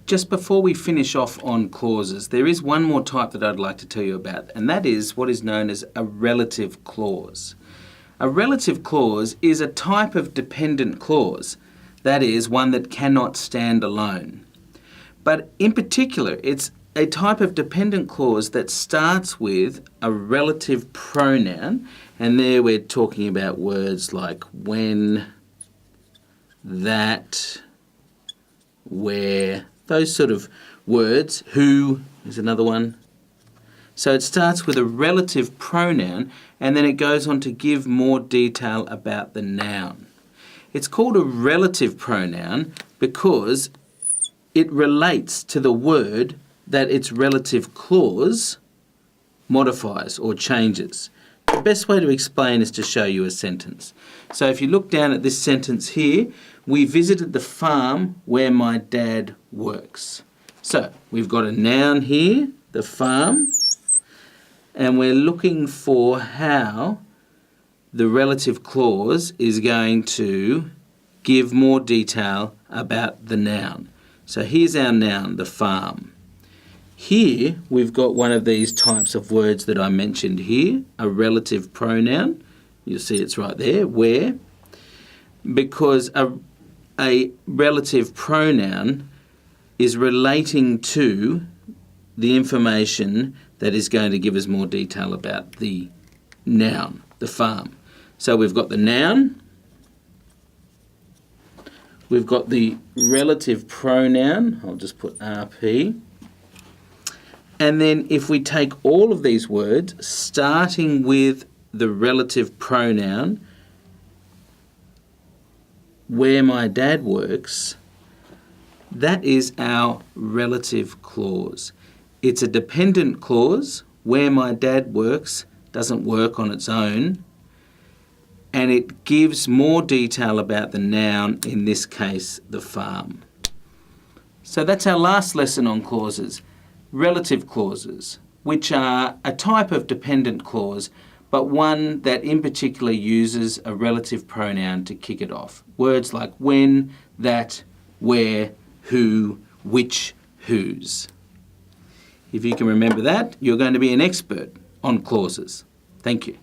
Just before we finish off on clauses, there is one more type that I'd like to tell you about, and that is what is known as a relative clause. A relative clause is a type of dependent clause, that is, one that cannot stand alone. But in particular, it's a type of dependent clause that starts with a relative pronoun, and there we're talking about words like when, that, where, those sort of words. Who is another one. So it starts with a relative pronoun and then it goes on to give more detail about the noun. It's called a relative pronoun because it relates to the word that its relative clause modifies or changes. The best way to explain is to show you a sentence. So if you look down at this sentence here, we visited the farm where my dad works. So we've got a noun here, the farm, and we're looking for how the relative clause is going to give more detail about the noun. So here's our noun, the farm. Here we've got one of these types of words that I mentioned here, a relative pronoun. You'll see it's right there, where, because a relative pronoun is relating to the information that is going to give us more detail about the noun, the farm. So we've got the noun, we've got the relative pronoun, I'll just put RP, and then if we take all of these words, starting with the relative pronoun, where my dad works, that is our relative clause. It's a dependent clause. Where my dad works doesn't work on its own, and it gives more detail about the noun, in this case, the farm. So that's our last lesson on clauses. Relative clauses, which are a type of dependent clause, but one that in particular uses a relative pronoun to kick it off. Words like when, that, where, who, which, whose. If you can remember that, you're going to be an expert on clauses. Thank you.